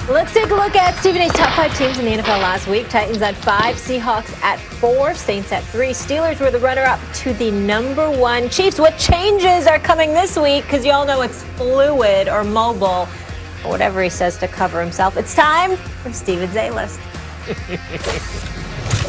Let's take a look at Stephen A's top 5 teams in the NFL last week. Titans at 5, Seahawks at 4, Saints at 3. Steelers were the runner-up to the number 1. Chiefs, what changes are coming this week? Because you all know it's fluid or mobile, or whatever he says to cover himself. It's time for Steven's A-List.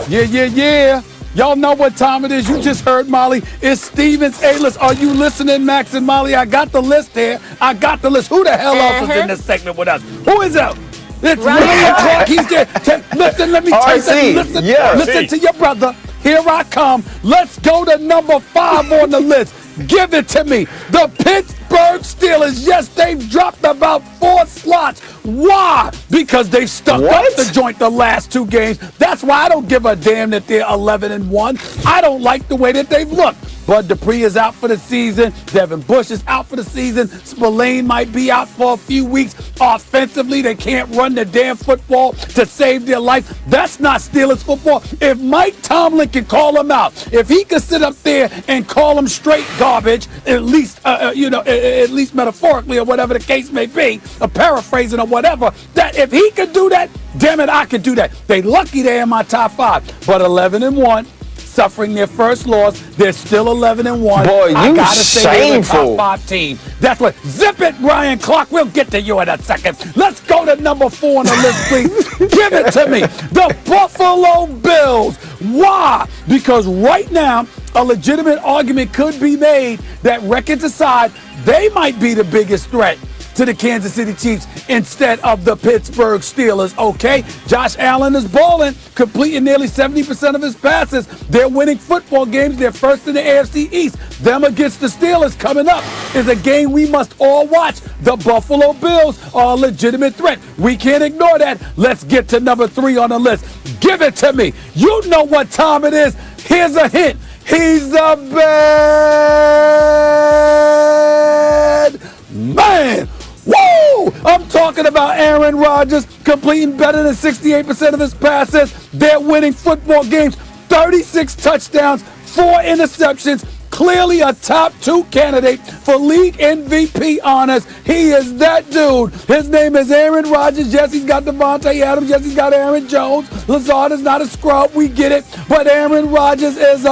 Yeah. Y'all know what time it is. You just heard Molly. It's Steven's A-List. Are you listening, Max and Molly? I got the list here. I got the list. Who the hell else is in this segment with us? Who is out? It's Ryan Clark. He's there. Listen, let me tell you something. Listen to your brother. Here I come. Let's go to number 5 on the list. Give it to me. The Pittsburgh Steelers. Yes, they've dropped about 4 slots. Why? Because they've stuck up the joint the last 2 games. That's why I don't give a damn that they're 11-1. I don't like the way that they've looked. Bud Dupree is out for the season. Devin Bush is out for the season. Spillane might be out for a few weeks. Offensively, they can't run the damn football to save their life. That's not Steelers football. If Mike Tomlin can call them out, if he could sit up there and call them straight garbage, at least metaphorically or whatever the case may be, a paraphrasing or whatever, that if he could do that, damn it, I could do that. They lucky they're in my top 5, but 11-1. Suffering their first loss, they're still 11-1. Boy, you I gotta say they're the shameful. top 5 team. That's what. Zip it, Ryan Clark. We'll get to you in a second. Let's go to number 4 on the list, please. Give it to me. The Buffalo Bills. Why? Because right now, a legitimate argument could be made that, records aside, they might be the biggest threat to the Kansas City Chiefs instead of the Pittsburgh Steelers, okay? Josh Allen is balling, completing nearly 70% of his passes. They're winning football games. They're first in the AFC East. Them against the Steelers coming up is a game we must all watch. The Buffalo Bills are a legitimate threat. We can't ignore that. Let's get to number 3 on the list. Give it to me. You know what time it is. Here's a hint. He's a bad man. Woo! I'm talking about Aaron Rodgers completing better than 68% of his passes. They're winning football games, 36 touchdowns, 4 interceptions. Clearly a top 2 candidate for league MVP honors. He is that dude. His name is Aaron Rodgers. Yes, he's got Devontae Adams. Yes, he's got Aaron Jones. Lazard is not a scrub. We get it. But Aaron Rodgers is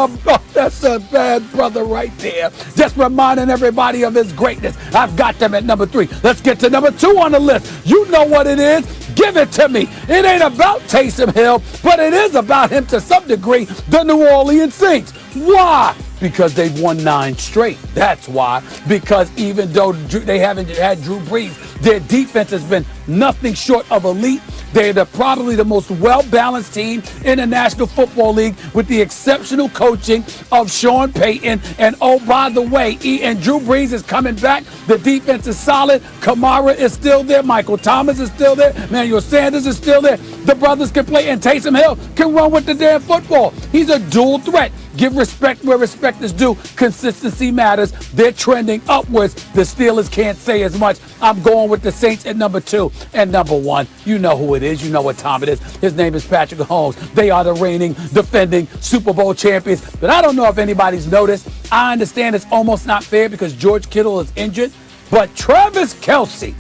that's a bad brother right there. Just reminding everybody of his greatness. I've got them at number 3. Let's get to number 2 on the list. You know what it is. Give it to me. It ain't about Taysom Hill, but it is about him to some degree, the New Orleans Saints. Why? Because they've won 9 straight. That's why. Because even though they haven't had Drew Brees, their defense has been nothing short of elite. They're probably the most well-balanced team in the National Football League with the exceptional coaching of Sean Payton. And oh, by the way, and Drew Brees is coming back. The defense is solid. Kamara is still there. Michael Thomas is still there. Emmanuel Sanders is still there. The brothers can play, and Taysom Hill can run with the damn football. He's a dual threat. Give respect where respect is due. Consistency matters. They're trending upwards. The Steelers can't say as much. I'm going with the Saints at number 2 and number 1. You know who it is. You know what time it is. His name is Patrick Mahomes. They are the reigning, defending Super Bowl champions. But I don't know if anybody's noticed. I understand it's almost not fair because George Kittle is injured. But Travis Kelce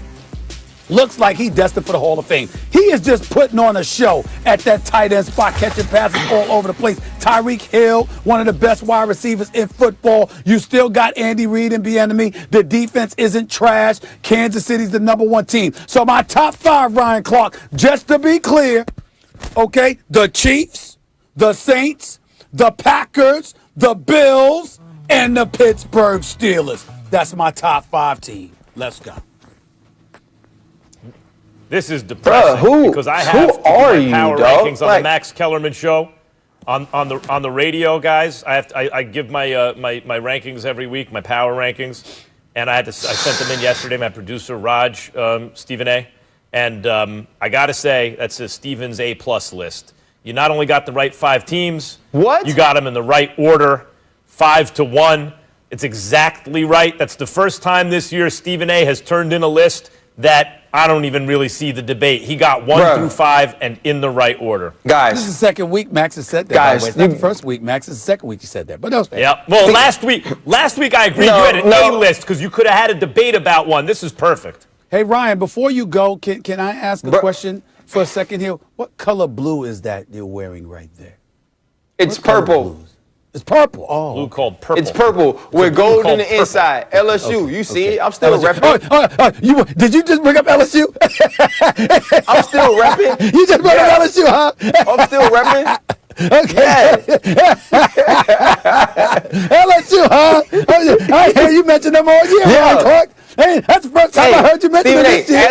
looks like he's destined for the Hall of Fame. He is just putting on a show at that tight end spot, catching passes all over the place. Tyreek Hill, one of the best wide receivers in football. You still got Andy Reid and Bieniemy. The defense isn't trash. Kansas City's the number 1 team. So my top 5, Ryan Clark, just to be clear, okay, the Chiefs, the Saints, the Packers, the Bills, and the Pittsburgh Steelers. That's my top 5 team. Let's go. This is depressing because I have to do my power rankings on the Max Kellerman show on the radio, guys. I give my rankings every week, my power rankings, and I sent them in yesterday. My producer Raj, Stephen A, and I got to say that's a Stephen's A+ list. You not only got the right 5 teams, you got them in the right order, 5-1. It's exactly right. That's the first time this year Stephen A has turned in a list that I don't even really see the debate. He got 1 through 5 and in the right order. Guys. This is the second week Max has said that. Guys. It's not the first week, Max. It's the second week you said that. But no. Yeah. Well, last week I agreed you had an A list because you could have had a debate about one. This is perfect. Hey, Ryan, before you go, can I ask a question for a second here? What color blue is that you're wearing right there? It's purple. It's purple. Oh. Blue called purple. It's purple with gold in the inside. LSU. You see it? I'm still repping. Did you just bring up LSU? I'm still repping. You just brought up LSU, huh? I'm still repping. Okay. LSU, huh? I hear you mention them all year, Ryan Clark. Hey, that's the first time I heard you mention them this year.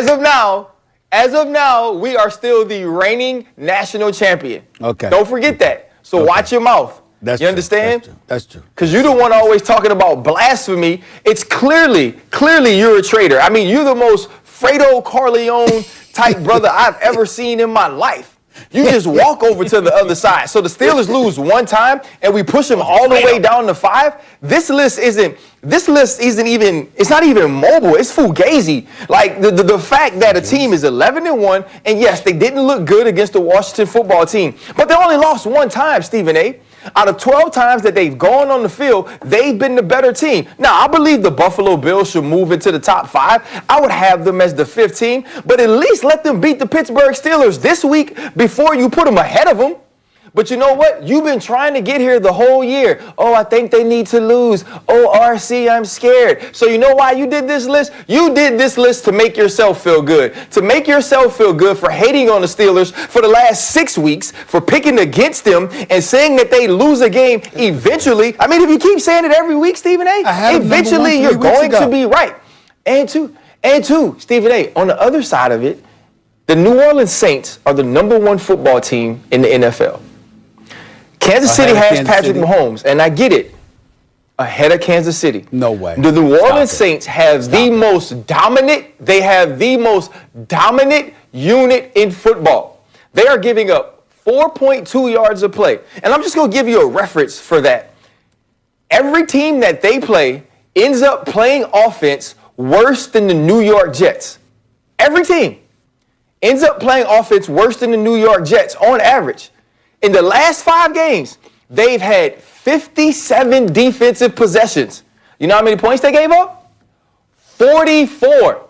As of now, we are still the reigning national champion. Okay. Don't forget that. So watch your mouth. You understand? That's true. Because you're the one always talking about blasphemy. It's clearly you're a traitor. I mean, you're the most Fredo Corleone type brother I've ever seen in my life. You just walk over to the other side. So the Steelers lose one time and we push them all the way down to 5. This list isn't even, it's not even mobile. It's fugazi. Like the fact that a team is 11-1, and yes, they didn't look good against the Washington football team, but they only lost one time, Stephen A. Out of 12 times that they've gone on the field, they've been the better team. Now, I believe the Buffalo Bills should move into the top 5. I would have them as the 5th team, but at least let them beat the Pittsburgh Steelers this week before you put them ahead of them. But you know what? You've been trying to get here the whole year. Oh, I think they need to lose. Oh, RC, I'm scared. So you know why you did this list? You did this list to make yourself feel good. To make yourself feel good for hating on the Steelers for the last 6 weeks, for picking against them and saying that they lose a game eventually. I mean, if you keep saying it every week, Stephen A., eventually you're going to be right. And two, Stephen A., on the other side of it, the New Orleans Saints are the #1 football team in the NFL. Kansas City has Patrick Mahomes, and I get it, ahead of Kansas City. No way. The New Orleans Saints have the most dominant unit in football. They are giving up 4.2 yards a play. And I'm just going to give you a reference for that. Every team that they play ends up playing offense worse than the New York Jets. Every team ends up playing offense worse than the New York Jets on average. In the last 5 games, they've had 57 defensive possessions. You know how many points they gave up? 44.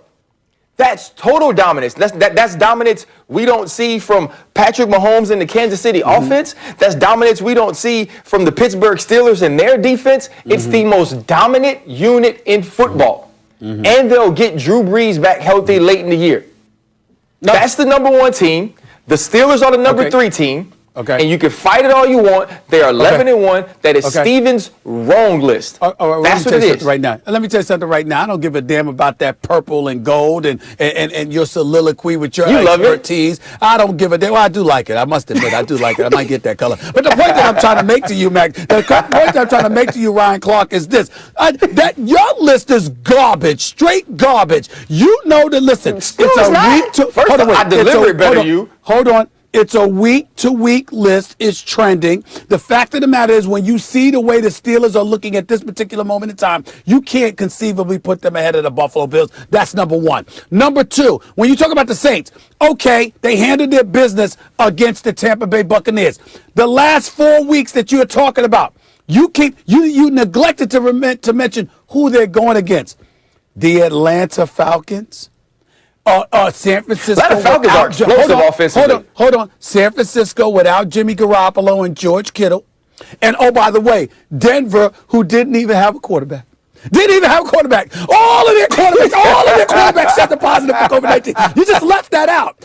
That's total dominance. That's dominance we don't see from Patrick Mahomes and the Kansas City offense. That's dominance we don't see from the Pittsburgh Steelers and their defense. It's the most dominant unit in football. And they'll get Drew Brees back healthy late in the year. No. That's the #1 team. The Steelers are the #3 team. Okay. And you can fight it all you want. They are 11-1. That is Steven's wrong list. That's what it is. Right now. Let me tell you something right now. I don't give a damn about that purple and gold and your soliloquy with your expertise. I don't give a damn. Well, I do like it. I must admit, I do like it. I might get that color. But the point that I'm trying to make to you, Mac, the point that I'm trying to make to you, Ryan Clark, is this. That your list is garbage, straight garbage. You know to listen. It's a week to... First of all, I deliver it better than you. Hold on. It's a week-to-week list. It's trending. The fact of the matter is, when you see the way the Steelers are looking at this particular moment in time, you can't conceivably put them ahead of the Buffalo Bills. That's #1. #2, when you talk about the Saints, okay, they handled their business against the Tampa Bay Buccaneers. The last 4 weeks that you're talking about, you neglected to mention who they're going against. The Atlanta Falcons. San Francisco. A lot of Falcons are explosive offensively. Hold on. San Francisco without Jimmy Garoppolo and George Kittle. And, oh, by the way, Denver, who didn't even have a quarterback. All of their quarterbacks tested positive for COVID-19. You just left that out.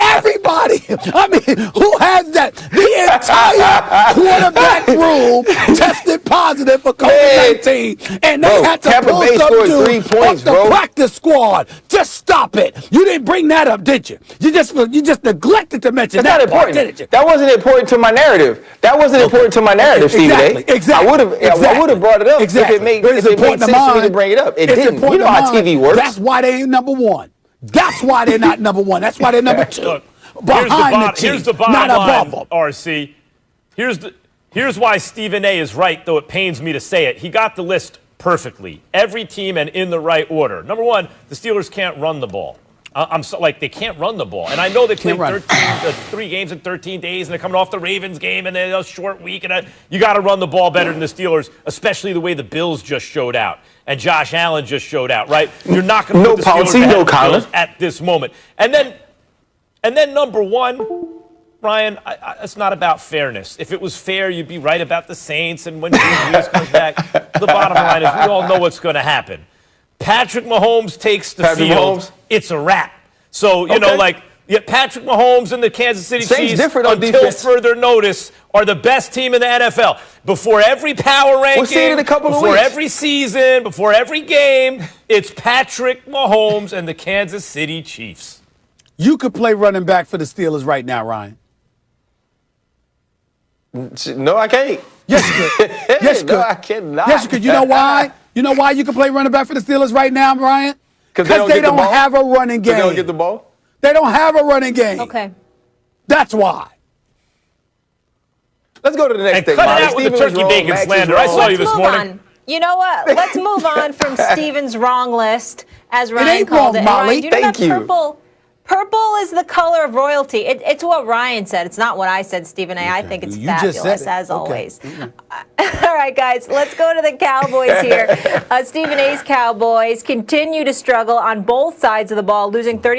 Everybody. I mean, who has that? The entire quarterback room tested positive for COVID-19. And they had to pull some dude off the practice squad. Just stop it. You didn't bring that up, did you? You just neglected to mention that. That's not important. Didn't you? That wasn't important to my narrative. Stephen A. Exactly. I would have brought it up if it made sense for me to bring it up. It didn't. You know how TV works. That's why they ain't #1. That's why they're not #1. That's why they're #2. Look, here's the bottom line, RC. Here's why Stephen A. is right, though it pains me to say it. He got the list perfectly. Every team and in the right order. #1, the Steelers can't run the ball. I'm so, like, they can't run the ball. And I know they played Can't run. 3 games in 13 days, and they're coming off the Ravens game, and they're a short week. And you got to run the ball better than the Steelers, especially the way the Bills just showed out. And Josh Allen just showed out, right? You're not going to put the Steelers ahead of the Bills at this moment. And then number one, Ryan, it's not about fairness. If it was fair, you'd be right about the Saints. And when Brees comes back, the bottom line is we all know what's going to happen. Patrick Mahomes takes the field. It's a wrap. So, you know, like, Patrick Mahomes and the Kansas City Chiefs, until further notice, are the best team in the NFL. Before every power ranking, before every season, before every game, it's Patrick Mahomes and the Kansas City Chiefs. You could play running back for the Steelers right now, Ryan. No, I can't. Yes, you could. Yes, you could. No, I cannot. Yes, you could. You know why? You know why you can play running back for the Steelers right now, Ryan? Because they don't have a running game. They don't get the ball? They don't have a running game. Okay. That's why. Let's go to the next thing. Cut it out with the turkey bacon slander. I saw you this morning. You know what? Let's move on from Steven's wrong list, as Ryan ain't called wrong, it. Molly. Ryan, do you know Thank that you. purple? Purple is the color of royalty. It's what Ryan said. It's not what I said, Stephen A. I think it's You just fabulous, said it. as Okay. always. All right, guys, let's go to the Cowboys here. Stephen A.'s Cowboys continue to struggle on both sides of the ball, losing 30.